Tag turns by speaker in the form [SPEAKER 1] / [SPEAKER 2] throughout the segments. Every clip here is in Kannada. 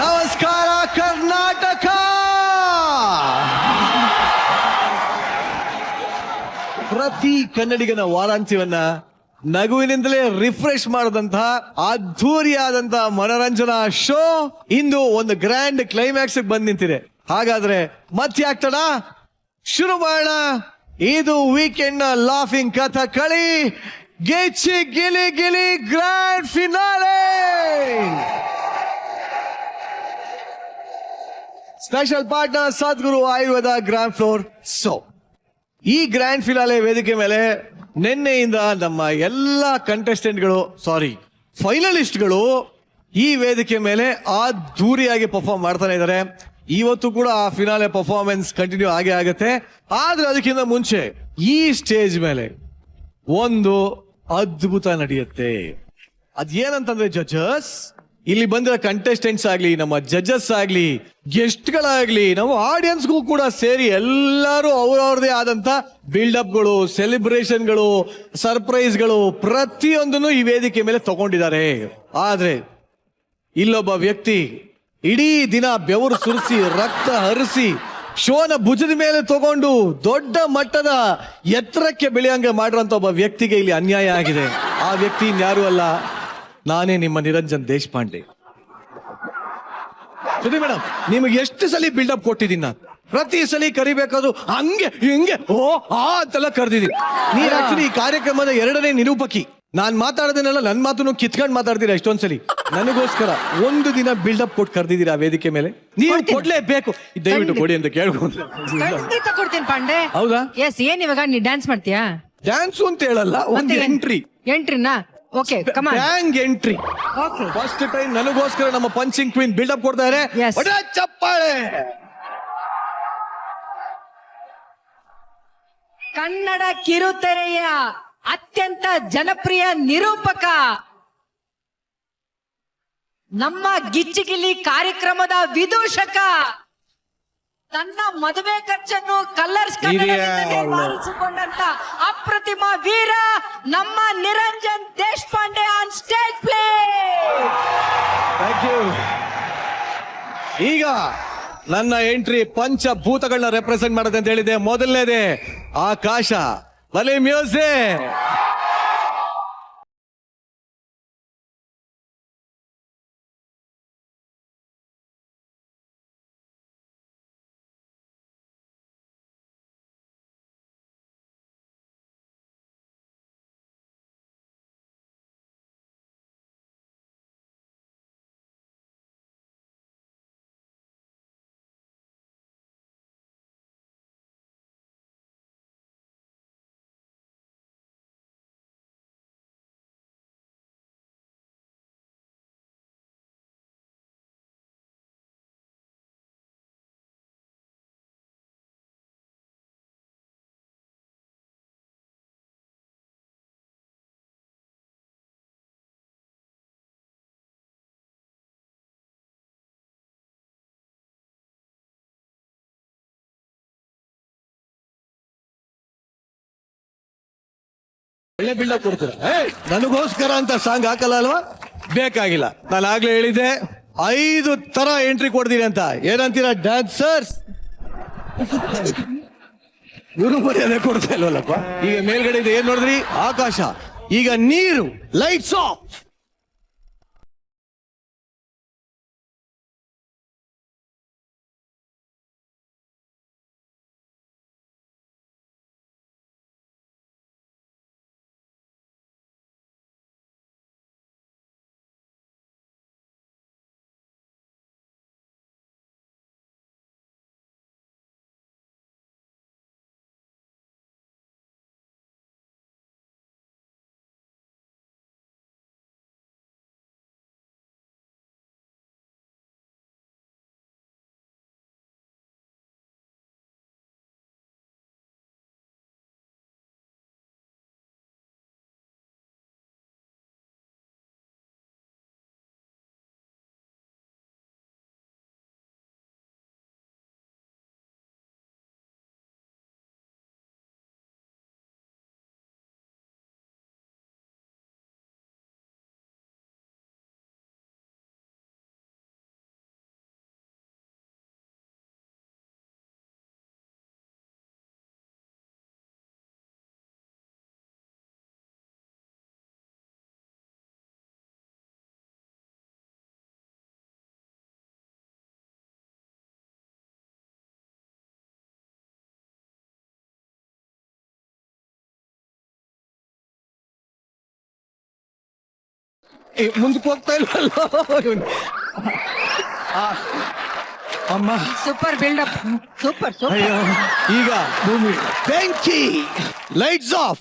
[SPEAKER 1] ನಮಸ್ಕಾರ ಕರ್ನಾಟಕ. ಪ್ರತಿ ಕನ್ನಡಿಗನ ವಾರಾಂತ್ಯವನ್ನ ನಗುವಿನಿಂದಲೇ ರಿಫ್ರೆಶ್ ಮಾಡದಂತಹ ಅದ್ಧೂರಿಯಾದಂತಹ ಮನೋರಂಜನಾ ಶೋ ಇಂದು ಒಂದು ಗ್ರ್ಯಾಂಡ್ ಕ್ಲೈಮ್ಯಾಕ್ಸ್ ಬಂದ್ ನಿಂತಿದೆ. ಹಾಗಾದ್ರೆ ಮತ್ತೆ ಆಗ್ತಡ ಶುರು ಮಾಡೋಣ. ಇದು ವೀಕೆಂಡ್ ನ ಲಾಫಿಂಗ್ ಕಥಕಳಿ ಗೆಚ್ಚಿ ಗಿಲಿ ಗಿಲಿ ಗ್ರ್ಯಾಂಡ್ ಫಿನಾಲೆ. ಸ್ಪೆಷಲ್ ಪಾರ್ಟ್ನರ್ ಸದ್ಗುರು ಆಯುರ್ವೇದ ಗ್ರ್ಯಾಂಡ್ ಫ್ಲೋರ್. ಸೊ ಈ ಗ್ರ್ಯಾಂಡ್ ಫಿನಾಲೆ ವೇದಿಕೆ ಮೇಲೆ ನಿನ್ನೆಯಿಂದ ನಮ್ಮ ಎಲ್ಲ ಫೈನಲಿಸ್ಟ್ಗಳು ಈ ವೇದಿಕೆ ಮೇಲೆ ಅದ್ದೂರಿಯಾಗಿ ಪರ್ಫಾರ್ಮ್ ಮಾಡ್ತಾನೆ ಇದ್ದಾರೆ. ಇವತ್ತು ಕೂಡ ಆ ಫಿನಾಲೆ ಪರ್ಫಾರ್ಮೆನ್ಸ್ ಕಂಟಿನ್ಯೂ ಆಗೇ ಆಗುತ್ತೆ. ಆದ್ರೆ ಅದಕ್ಕಿಂತ ಮುಂಚೆ ಈ ಸ್ಟೇಜ್ ಮೇಲೆ ಒಂದು ಅದ್ಭುತ ನಡೆಯುತ್ತೆ. ಅದೇನಂತಂದ್ರೆ ಜಡ್ಜಸ್, ಇಲ್ಲಿ ಬಂದಿರೋ ಕಂಟೆಸ್ಟೆಂಟ್ಸ್ ಆಗ್ಲಿ, ನಮ್ಮ ಜಡ್ಜಸ್ ಆಗ್ಲಿ, ಗೆಸ್ಟ್ ಗಳಾಗ್ಲಿ, ನಾವು ಆಡಿಯನ್ಸ್ಗೂ ಕೂಡ ಸೇರಿ ಎಲ್ಲರೂ ಅವ್ರವ್ರದೇ ಆದಂತ ಬಿಲ್ಡಪ್ಗಳು, ಸೆಲೆಬ್ರೇಷನ್ಗಳು, ಸರ್ಪ್ರೈಸ್ಗಳು ಪ್ರತಿಯೊಂದನ್ನು ಈ ವೇದಿಕೆ ಮೇಲೆ ತಗೊಂಡಿದ್ದಾರೆ. ಆದ್ರೆ ಇಲ್ಲೊಬ್ಬ ವ್ಯಕ್ತಿ ಇಡೀ ದಿನ ಬೆವರು ಸುರಿಸಿ ರಕ್ತ ಹರಿಸಿ ಶೋನ ಭುಜದ ಮೇಲೆ ತಗೊಂಡು ದೊಡ್ಡ ಮಟ್ಟದ ಎತ್ತರಕ್ಕೆ ಬೆಳೆಯಂಗೆ ಮಾಡಿರೋಂಥ ಒಬ್ಬ ವ್ಯಕ್ತಿಗೆ ಇಲ್ಲಿ ಅನ್ಯಾಯ ಆಗಿದೆ. ಆ ವ್ಯಕ್ತಿ ಇನ್ಯಾರು ಅಲ್ಲ, ನಾನೇ ನಿಮ್ಮ ನಿರಂಜನ್ ದೇಶಪಾಂಡೆ. ಸುಧೀ ಮೇಡಮ್, ನಿಮಗೆ ಎಷ್ಟು ಸಲ ಬಿಲ್ಡಪ್ ಕೊಟ್ಟಿದ್ದೀನಿ ನಾನು. ಪ್ರತಿ ಸಲ ಕರಿಬೇಕಾದ್ರು ಹಂಗೆ ಹಿಂಗೆ ಅಂತೆಲ್ಲ ಕರೆದಿದ್ದೀನಿ. ನೀವ್ ಆಕ್ಚುಲಿ ಈ ಕಾರ್ಯಕ್ರಮದ ಎರಡನೇ ನಿರೂಪಕಿ. ನಾನ್ ಮಾತಾಡೋದನ್ನೆಲ್ಲ ನನ್ನ ಮಾತನ್ನು ಕಿತ್ಕೊಂಡು ಮಾತಾಡ್ತೀರಾ ಎಷ್ಟೊಂದ್ಸಲಿ. ನನಗೋಸ್ಕರ ಒಂದು ದಿನ ಬಿಲ್ಡಪ್ ಕೊಟ್ಟು ಕರೆದಿದ್ದೀರಾ ವೇದಿಕೆ ಮೇಲೆ. ನೀವು ಕೊಡ್ಲೇಬೇಕು, ದಯವಿಟ್ಟು ಕೊಡಿ ಅಂತ ಕೇಳ್ಕೊಂಡು.
[SPEAKER 2] ಕೊಡ್ತೀನಿ ಪಾಂಡೆ.
[SPEAKER 1] ಹೌದಾ?
[SPEAKER 2] ಎಸ್. ಏನ್ ಇವಾಗ ನೀ ಡ್ಯಾನ್ಸ್ ಮಾಡ್ತೀಯಾ?
[SPEAKER 1] ಡ್ಯಾನ್ಸ್ ಅಂತ ಹೇಳಲ್ಲ, ಒಂದು
[SPEAKER 2] ಎಂಟ್ರಿನಾ? Okay, come on.
[SPEAKER 1] Gang entry.
[SPEAKER 2] Okay,
[SPEAKER 1] first time ನನಗೋಸ್ಕರ ನಮ್ಮ ಪಂಚಿಂಗ್ ಕ್ವೀನ್ ಬಿಲ್ಡಪ್ ಕೊಡ್ತಾ ಇದ್ದಾರೆ.
[SPEAKER 2] Yes.
[SPEAKER 1] ಚಪ್ಪಾಳೆ.
[SPEAKER 2] ಕನ್ನಡ ಕಿರುತೆರೆಯ ಅತ್ಯಂತ ಜನಪ್ರಿಯ ನಿರೂಪಕ, ನಮ್ಮ ಗಿಚ್ಚಿಗಿಲಿ ಕಾರ್ಯಕ್ರಮದ ವಿದೂಷಕ, ತನ್ನ ಮದುವೆ ಖರ್ಚನ್ನು ಕಲರ್ಸ್ ಮಾಡಿಸಿಕೊಂಡಂತ ಅಪ್ರತಿಮ ವೀರ ನಮ್ಮ Niranjan Deshpande on stage play.
[SPEAKER 1] Thank you. ಈಗ ನನ್ನ ಎಂಟ್ರಿ ಪಂಚಭೂತಗಳನ್ನ ರೆಪ್ರೆಸೆಂಟ್ ಮಾಡೋದು ಅಂತ ಹೇಳಿದೆ. ಮೊದಲನೇದೇ ಆಕಾಶ. ಬಲಿ ಮ್ಯೂಸಿಕ್. ಒಳ್ಳೆ ಬಿಲ್ಡಪ್ ಕೊಡ್ತೀರಾ. ನನಗೋಸ್ಕರ ಅಂತ ಸಾಂಗ್ ಹಾಕಲ್ಲ ಅಲ್ವಾ? ಬೇಕಾಗಿಲ್ಲ. ನಾನು ಆಗ್ಲೇ ಹೇಳಿದ್ದೆ 5 ತರ ಎಂಟ್ರಿ ಕೊಡ್ತೀನಿ ಅಂತ. ಏನಂತೀರಾ ಡ್ಯಾನ್ಸರ್ಸ್? ಇವರು ಮರ್ಯಾದೆ ಕೊಡ್ತಾ ಇಲ್ವಲ್ಲಪ್ಪ. ಈಗ ಮೇಲ್ಗಡೆ ಏನ್ ನೋಡಿದ್ರಿ? ಆಕಾಶ. ಈಗ ನೀರು. Lights off. ಮುಂದಕ್ಕೆ ಹೋಗ್ತಾ ಇಲ್ವಲ್ಲ ಇವ್ನು. ಆ, ಅಮ್ಮ
[SPEAKER 2] ಸೂಪರ್ ಬಿಲ್ಡಪ್, ಸೂಪರ್ ಸೂಪರ್.
[SPEAKER 1] ಅಯ್ಯೋ ಈಗ ಭೂಮಿ ಬೆಂಕಿ ಲೈಟ್ಸ್ ಆಫ್.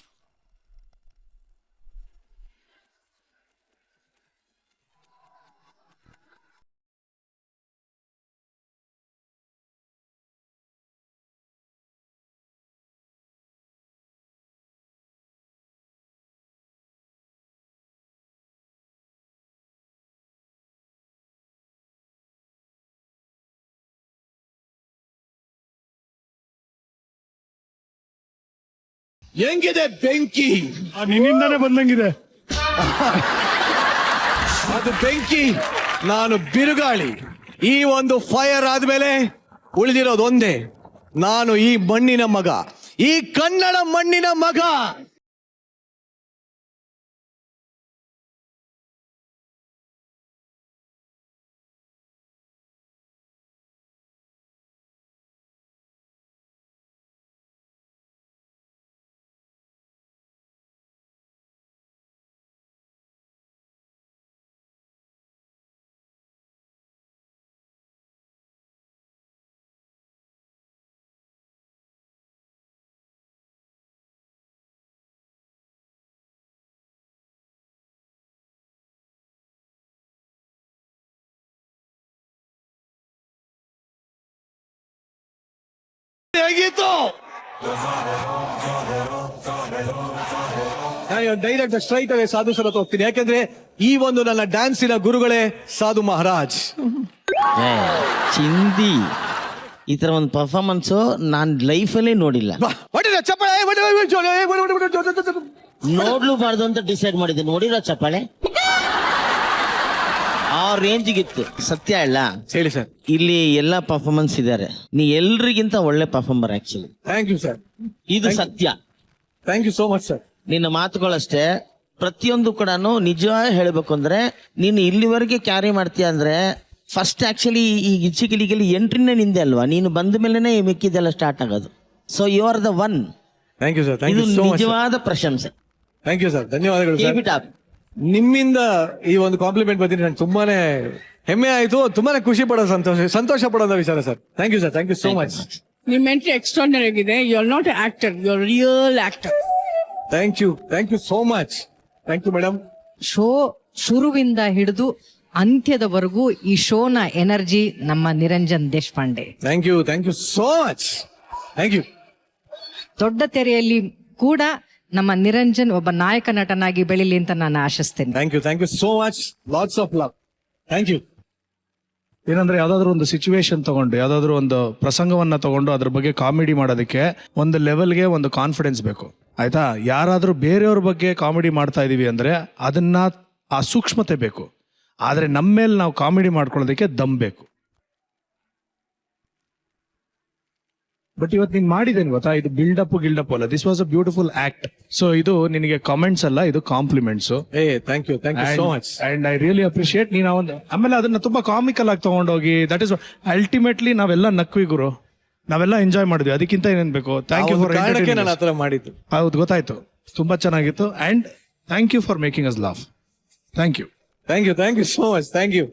[SPEAKER 1] ಹೆಂಗಿದೆ ಬೆಂಕಿ?
[SPEAKER 3] ನಿನ್ನಿಂದಾನೇ ಬಂದಂಗಿದೆ.
[SPEAKER 1] ಅದು ಬೆಂಕಿ, ನಾನು ಬಿರುಗಾಳಿ. ಈ ಒಂದು ಫೈರ್ ಆದ್ಮೇಲೆ ಉಳಿದಿರೋದು ಒಂದೇ, ನಾನು ಈ ಮಣ್ಣಿನ ಮಗ, ಈ ಕನ್ನಡ ಮಣ್ಣಿನ ಮಗ. ಹೇಗಿತ್ತು? ಡೈರೆಕ್ಟ್ ಸ್ಟ್ರೈಟ್ ಆಗಿ ಸಾಧು ಸರ್ ಹತ್ರ ಹೋಗ್ತೀನಿ, ಯಾಕಂದ್ರೆ ಈ ಒಂದು ನನ್ನ ಡ್ಯಾನ್ಸಿನ ಗುರುಗಳೇ ಸಾಧು ಮಹಾರಾಜ್.
[SPEAKER 4] ಚಿಂದಿ ಈ ತರ ಒಂದು ಪರ್ಫಾರ್ಮೆನ್ಸ್ ನಾನ್ ಲೈಫಲ್ಲೇ ನೋಡಿಲ್ಲ. ನೋಡ್ಲೂಬಾರ್ದು ಅಂತ ಡಿಸೈಡ್ ಮಾಡಿದ್ದೆ. ನೋಡಿರೋ ಚಪ್ಪಾಳೆ ಆ ರೇಂಜ್ಗಿತ್ತು. ಸತ್ಯ ಅಲ್ಲ
[SPEAKER 1] ಹೇಳಿ ಸರ್.
[SPEAKER 4] ಇಲ್ಲಿ ಎಲ್ಲಾ ಪರ್ಫಾರ್ಮೆನ್ಸ್ ಇದಾರೆ, ನೀ ಎಲ್ರಿಗಿಂತ ಒಳ್ಳೆ performer actually.
[SPEAKER 1] Thank you sir,
[SPEAKER 4] ಇದು ಸತ್ಯ.
[SPEAKER 1] Thank you so much sir.
[SPEAKER 4] ನಿನ್ನ ಮಾತುಗಳಷ್ಟೇ, ಪ್ರತಿಯೊಂದು ಕೂಡ ನಿಜವಾಗಿ ಹೇಳ್ಬೇಕು ಅಂದ್ರೆ ನೀನು ಇಲ್ಲಿವರೆಗೆ ಕ್ಯಾರಿ ಮಾಡ್ತೀಯ ಅಂದ್ರೆ ಫಸ್ಟ್ ಆಕ್ಚುಲಿ ಈ ಗಿಚ್ಚಿಗಿಲಿಗಿಲಿ ಎಂಟ್ರಿನೇ ನಿಂದೆ ಅಲ್ವಾ, ನೀನು ಬಂದ ಮೇಲೆನೆ ಮಿಕ್ಕಿದೆಲ್ಲ ಸ್ಟಾರ್ಟ್ ಆಗೋದು. So you are the one.
[SPEAKER 1] Thank you sir. Thank
[SPEAKER 4] ಇದು
[SPEAKER 1] ಯು ಸೋ ಮಚ್.
[SPEAKER 4] ನಿಜವಾದ ಪ್ರಶಂಸೆ.
[SPEAKER 1] ಥ್ಯಾಂಕ್ ಯು ಸರ್, ಧನ್ಯವಾದಗಳು
[SPEAKER 4] Keep
[SPEAKER 1] ಸರ್.
[SPEAKER 4] it up.
[SPEAKER 1] ನಿಮ್ಮಿಂದ ಈ ಒಂದು ಕಾಂಪ್ಲಿಮೆಂಟ್ ಬಂದಿದೆ, ನಂಗೆ ತುಂಬಾನೇ ಹೆಮ್ಮೆ ಆಯ್ತು, ತುಂಬಾನೇ ಖುಷಿ ಪಡೋ ಸಂತೋಷ ಪಡೋದ ವಿಚಾರ sir. Thank you sir, thank you so much.
[SPEAKER 5] ನಿಮ್ಮ ಎಂಟ್ರಿ ಎಕ್ಸ್ಟ್ರಾರ್ಡಿನರಿ ಆಗಿದೆ. You are not actor, you are real actor.
[SPEAKER 1] Thank you so much. Thank you madam.
[SPEAKER 2] Show ಶುರುವಿಂದ ಹಿಡಿದು ಅಂತ್ಯದವರೆಗೂ ಈ ಶೋನ ಎನರ್ಜಿ ನಮ್ಮ Niranjan Deshpande.
[SPEAKER 1] Thank you so much. Thank you.
[SPEAKER 2] ದೊಡ್ಡ ತೆರೆಯಲ್ಲಿ ಕೂಡ ನಮ್ಮ ನಿರಂಜನ್ ಒಬ್ಬ ನಾಯಕ ನಟನಾಗಿ ಬೆಳಿಲಿ ಅಂತ ನಾನು ಆಶಿಸ್ತೇನೆ.
[SPEAKER 1] Thank you so much. Lots of love. Thank you.
[SPEAKER 3] ಏನಂದ್ರೆ ಯಾವ್ದಾದ್ರು ಒಂದು ಸಿಚುವೇಶನ್ ತಗೊಂಡು, ಯಾವ್ದಾದ್ರು ಒಂದು ಪ್ರಸಂಗವನ್ನ ತಗೊಂಡು ಅದ್ರ ಬಗ್ಗೆ ಕಾಮಿಡಿ ಮಾಡೋದಕ್ಕೆ ಒಂದು ಲೆವೆಲ್ಗೆ ಒಂದು ಕಾನ್ಫಿಡೆನ್ಸ್ ಬೇಕು, ಆಯ್ತಾ? ಯಾರಾದ್ರೂ ಬೇರೆಯವ್ರ ಬಗ್ಗೆ ಕಾಮಿಡಿ ಮಾಡ್ತಾ ಇದೀವಿ ಅಂದ್ರೆ ಅದನ್ನ ಆ ಸೂಕ್ಷ್ಮತೆ ಬೇಕು. ಆದ್ರೆ ನಮ್ಮ ಮೇಲೆ ನಾವು ಕಾಮಿಡಿ ಮಾಡ್ಕೊಳ್ಳೋದಕ್ಕೆ ದಮ್ ಬೇಕು. ಬಟ್ ಇವತ್ತು ನೀನ್ ಮಾಡಿದ್ದೇನೆ ಗೊತ್ತಾ, ಇದು ಬಿಲ್ಡಪ್ ಅಲ್ಲ, this was a beautiful act. So ಇದು ನಿನಗೆ ಕಾಮೆಂಟ್ಸ್ ಅಲ್ಲ, ಇದು compliments.
[SPEAKER 1] Thank you so much.
[SPEAKER 3] And I really appreciate. ನೀನು ಆಮೇಲೆ ಅದನ್ನ ತುಂಬಾ ಕಾಮಿಕಲ್ ಆಗಿ ತಗೊಂಡೋಗಿ, ದಟ್ ಇಸ್ ಅಲ್ಟಿಮೇಟ್ಲಿ ನಾವೆಲ್ಲ ನಕ್ವಿ ಗುರು, ನಾವೆಲ್ಲ ಎಂಜಾಯ್ ಮಾಡಿದ್ವಿ. ಅದಕ್ಕಿಂತ ಏನೇನ್ ಬೇಕು. ಥ್ಯಾಂಕ್ ಯು ಫಾರ್
[SPEAKER 1] ಕಾರಣಕ್ಕೆ ನಾನು ಆತರ ಮಾಡಿದ್ದು.
[SPEAKER 3] ಹೌದು, ಗೊತ್ತಾಯ್ತು, ತುಂಬಾ ಚೆನ್ನಾಗಿತ್ತು. And thank you for making us laugh. Thank you
[SPEAKER 1] so much. Thank you.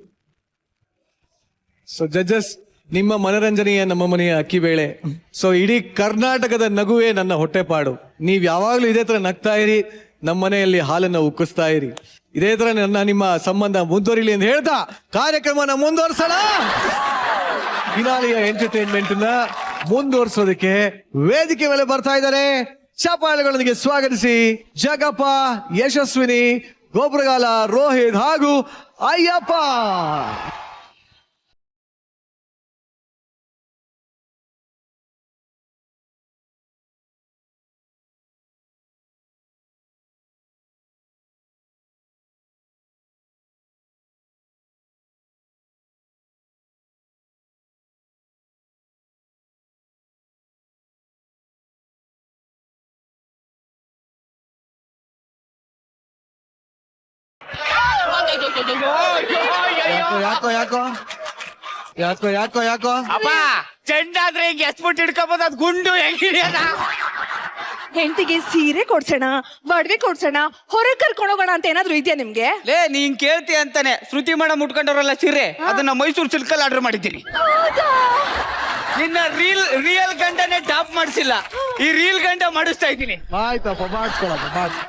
[SPEAKER 1] So judges, ನಿಮ್ಮ ಮನರಂಜನೆಯ ನಮ್ಮ ಮನೆಯ ಅಕ್ಕಿ ಬೇಳೆ. ಸೊ ಇಡೀ ಕರ್ನಾಟಕದ ನಗುವೆ ನನ್ನ ಹೊಟ್ಟೆಪಾಡು. ನೀವ್ ಯಾವಾಗ್ಲೂ ಇದೇ ತರ ನಗ್ತಾ ಇರಿ, ನಮ್ಮ ಮನೆಯಲ್ಲಿ ಹಾಲನ್ನ ಉಕ್ಕಿಸ್ತಾ ಇರಿ. ಇದೇ ತರ ನಿಮ್ಮ ಸಂಬಂಧ ಮುಂದುವರಿಲಿ ಅಂತ ಹೇಳ್ತಾ ಕಾರ್ಯಕ್ರಮನ ಮುಂದುವರ್ಸೋಣ. ಫಿನಾಲಿಯ ಎಂಟರ್ಟೈನ್ಮೆಂಟ್ ನ ಮುಂದುವರ್ಸೋದಕ್ಕೆ ವೇದಿಕೆ ಮೇಲೆ ಬರ್ತಾ ಇದ್ದಾರೆ. ಚಪ್ಪಾಳೆಗಳೊಂದಿಗೆ ಸ್ವಾಗತಿಸಿ ಜಗಪ್ಪ, ಯಶಸ್ವಿನಿ, ಗೋಪುರಗಾಲ, ರೋಹಿತ್ ಹಾಗೂ ಅಯ್ಯಪ್ಪ.
[SPEAKER 6] ಯಾಕೋ ಅಪ್ಪ, ಚೆಂಡಾದ್ರೆ ಹಿಂಗ್ ಎಸ್ಬಿಟ್ಟು ಹಿಡ್ಕೋಬೋದು, ಅದ್ ಗುಂಡು ಹೆಂಗಿದೆಯಲ್ಲ. ಹೆಂಡತಿಗೆ ಸೀರೆ ಕೊಡ್ಸೋಣ ಒಡವೆ ಕೊಡ್ಸೋಣ ಹೊರಗೆ ಕರ್ಕೊಂಡು ಹೋಗೋಣ ಅಂತ ಏನಾದ್ರು ಇದೆಯಾ ನಿಮ್ಗೆ?
[SPEAKER 7] ಲೇ ನೀನ್ ಕೇಳ್ತಿ ಅಂತಾನೆ ಶ್ರುತಿ ಮೇಡಮ್ ಉಟ್ಕೊಂಡವ್ರಲ್ಲ ಸೀರೆ ಅದನ್ನ ಮೈಸೂರು ಸಿಲ್ಕಲ್ಲಿ ಆರ್ಡರ್ ಮಾಡಿದ್ದೀನಿ. ನಿನ್ನ ರಿಯಲ್ ಗಂಡನೇ ಟಾಪ್ ಮಾಡಿಸಿಲ್ಲ, ಈ ರೀಲ್ ಗಂಡ ಮಾಡಿಸ್ತಾ ಇದ್ದೀನಿ.
[SPEAKER 1] ಆಯ್ತಪ್ಪ ಮಾಡಿಸ್ಕೊಳಪ್ಪ ಮಾಡ್ಸ್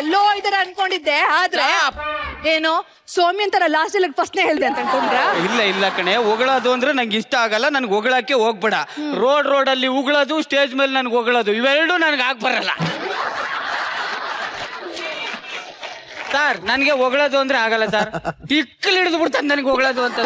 [SPEAKER 6] ಎಲ್ಲೋ ಇದಾರೆ ಅನ್ಕೊಂಡಿದ್ದೆ, ಆದ್ರೆ ಏನು ಸೌಮ್ಯನ್ ತರ ಲಾಸ್ಟ್ ಅಲ್ಲಿ ಫಸ್ಟ್ನೇ ಹೇಳ್ದೆ ಅಂತ ಅನ್ಕೊಂಡ್ರ?
[SPEAKER 7] ಇಲ್ಲ ಕಣೆ, ಹೊಗಳೋದು ಅಂದ್ರೆ ನಂಗೆ ಇಷ್ಟ ಆಗಲ್ಲ, ನನ್ಗೆ ಹೊಗಳಕ್ಕೆ ಹೋಗ್ಬೇಡ. ರೋಡಲ್ಲಿ ಉಗಳೋದು, ಸ್ಟೇಜ್ ಮೇಲೆ ನನ್ಗೆ ಹೊಗಳೋದು ಇವೆರಡು ನನ್ಗೆ ಆಗ್ ಬರಲ್ಲ ಸರ್. ನನಗೆ ಹೊಗಳೋದು ಅಂದ್ರೆ ಆಗಲ್ಲ ಸರ್, ಇಕ್ಕಲ್ ಹಿಡಿದು ಬಿಡ್ತಾನೆ ನನಗೆ ಹೊಗಳೋದು ಅಂತ.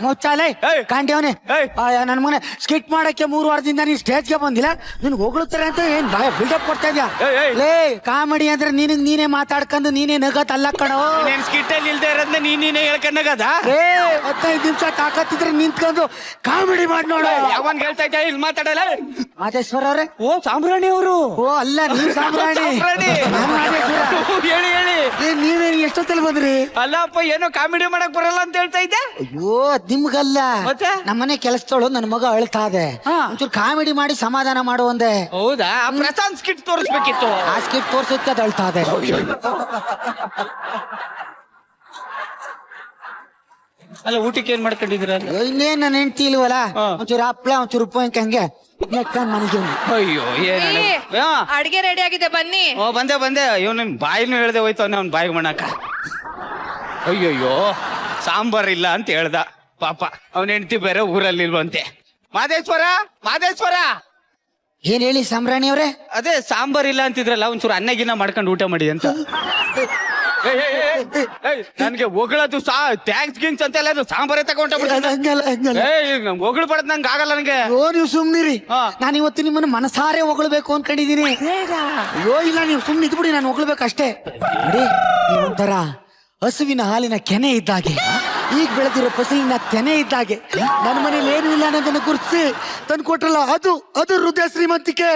[SPEAKER 8] ಮುಚ್ಚಾಲೆ
[SPEAKER 7] ಏಯ್!
[SPEAKER 8] ಕಾಂಡ್ಯವನೆ
[SPEAKER 7] ಏಯ್!
[SPEAKER 8] ನನ್ ಮನೆ ಸ್ಕಿಟ್ ಮಾಡಕ್ಕೆ 3 ವಾರದಿಂದ ನೀನ್ ಸ್ಟೇಜ್ಗೆ ಬಂದಿಲ್ಲ, ನಿನ್ ಹೊಗಳುತ್ತಾರೆ ಅಂತ ಏನ್ ಬಿಲ್ಡಪ್ ಕೊಡ್ತಾ ಇದ್ಯಾ?
[SPEAKER 7] ಏಯ್, ಏಯ್!
[SPEAKER 8] ಲೇ ಕಾಮಿಡಿ ಅಂದ್ರೆ ನಿನಗ್ ನೀನೇ ಮಾತಾಡ್ಕೊಂಡು ನೀನೇ ನಗತ್ ಅಲ್ಲ ಕಣೋ.
[SPEAKER 7] ನೀನ್ ಸ್ಕಿಟ್ ಅಲ್ಲಿ ಇಲ್ದೇ ಇರೋದ್ನ ನೀನೇ ಹೇಳ್ಕೊಂಡಾಗದ.
[SPEAKER 8] ಏ 15 ನಿಮಿಷ ತಾಕತ್ತಿದ್ರೆ ನಿಂತ್ಕೊಂಡು ಕಾಮಿಡಿ ಮಾಡಿ ನೋಡು.
[SPEAKER 7] ಯಾವನ್ ಹೇಳ್ತಾ ಇದ್ದ ಇಲ್ಲಿ ಮಾತಾಡಲ್ಲ.
[SPEAKER 8] ಮಾದೇಶ್ವರ ಅವ್ರೆ,
[SPEAKER 7] ಓ ಸಾಂಬ್ರಾಣಿ ಅವರು.
[SPEAKER 8] ಓ ಅಲ್ಲ ನೀವ್ ಸಾಮ್ರಾಣಿ.
[SPEAKER 7] ಸಾಮ್ರಾಣಿ.
[SPEAKER 8] ನಾನ್ ಮಾದೇಶ್ವರ.
[SPEAKER 7] ಹೇಳಿ
[SPEAKER 8] ಏ ನೀವೇನು ಎಷ್ಟೊತ್ತಲ್ಲಿ ಬಂದ್ರಿ?
[SPEAKER 7] ಅಲ್ಲಪ್ಪ ಏನೋ ಕಾಮಿಡಿ ಮಾಡಕ್ ಬರಲ್ಲ ಅಂತ ಹೇಳ್ತಾ ಇದ್ದೆ.
[SPEAKER 8] ಅಯ್ಯೋ ಅದ್ ನಿಮ್ಗಲ್ಲ,
[SPEAKER 7] ಮತ್ತೆ?
[SPEAKER 8] ನಮ್ಮನೆ ಕೆಲಸದವಳು ನನ್ ಮಗ ಅಳ್ತಾ ಇದೆ, ಒಂಚೂರು ಕಾಮಿಡಿ ಮಾಡಿ ಸಮಾಧಾನ ಮಾಡು ಒಂದೆ.
[SPEAKER 7] ಹೌದಾ? ಆ ಪ್ರಶಾಂತ್ ಸ್ಕಿಟ್ ತೋರಿಸ್ಬೇಕಿತ್ತು.
[SPEAKER 8] ಆ ಸ್ಕಿಟ್ ತೋರ್ಸೋದಕ್ಕೆ ಅದು ಅಳ್ತಾ ಇದೆ.
[SPEAKER 7] ಅಲ್ಲ ಊಟಕ್ಕೆ ಏನ್ ಮಾಡ್ಕೊಂಡಿದ್ರ?
[SPEAKER 8] ಅಯ್ಯೋ, ಇನ್ನೇನ್ ನನ್ನ ಹೆಂಡತಿ ಇಲ್ವಲ್ಲ, ಒಂಚೂರು ಹಪ್ಳ ಒಂಚೂರು ಉಪ್ಪಿನಕಾಯಿ ಹಂಗೆ ನೆಕ್ಕೊಂಡ್ ಮನೆಗೆ
[SPEAKER 7] ಅಯ್ಯೋ ಏನ
[SPEAKER 6] ಅಡ್ಗೆ ರೆಡಿ ಆಗಿದೆ ಬನ್ನಿ.
[SPEAKER 7] ಓ ಬಂದೆ ಇವನ್ ಬಾಯಿನೂ ಹೇಳ್ದೆ ಹೋಯ್ತು ಅವ್ನ ಬಾಯಿಗೆ ಮಾಡಾಕ. ಅಯ್ಯಯ್ಯೋ ಸಾಂಬಾರ್ ಇಲ್ಲ ಅಂತ ಹೇಳ್ದ ಪಾಪ, ಅವನ ಹೆಂಡತಿ ಬೇರೆ ಊರಲ್ಲಿ ಇಲ್ವಂತೆ. ಮಾದೇಶ್ವರ
[SPEAKER 8] ಏನ್ ಹೇಳಿ ಸಾಮ್ರಾಣಿ ಅವ್ರೆ?
[SPEAKER 7] ಅದೇ ಸಾಂಬಾರ್ ಇಲ್ಲ ಅಂತಿದ್ರಲ್ಲ, ಒಂಚೂರು ಅನ್ನಗಿನ್ನ ಮಾಡ್ಕೊಂಡು ಊಟ ಮಾಡಿ ಅಂತ. ನನ್ಗೆ ಹೊಗಳದು ಥ್ಯಾಂಕ್ಸ್ ಗಿಂಗ್ಸ್ ಅಂತ ಎಲ್ಲ ಸಾಂಬಾರೇ ತಗೊಂಡ ಹೊಗಳು ಪಡದ್ ನಂಗೆ ಆಗಲ್ಲ ನನಗೆ.
[SPEAKER 8] ಅಯ್ಯೋ ನೀವು ಸುಮ್ನಿರಿ,
[SPEAKER 7] ಹಾ.
[SPEAKER 8] ನಾನು ಇವತ್ತು ನಿಮ್ಮನ್ನ ಮನಸಾರೆ ಹೊಗಳ್ಬೇಕು ಅನ್ಕೊಂಡಿದೀನಿ. ಅಯ್ಯೋ ಇಲ್ಲ, ನೀವು ಸುಮ್ನೆ ಇದ್ಬಿಡಿ, ನಾನು ಹೊಗಳ್ಬೇಕು ಅಷ್ಟೇ. ನೋಡಿ ನೀವು ಒಂಥರ ಹಸುವಿನ ಹಾಲಿನ ಕೆನೆ ಇದ್ದಾಗೆ, ಈಗ ಬೆಳೆದಿರೋ ಫಸಲಿನ ತೆನೆ ಇದ್ದಾಗೆ, ನನ್ನ ಮನೇಲಿ ಏನು ಇಲ್ಲ ಅನ್ನೋದನ್ನ ಗುರುತಿಸಿ ತಂದು ಕೊಟ್ರಲ್ಲ, ಅದು ಹೃದಯ ಶ್ರೀಮಂತಿಕೆ.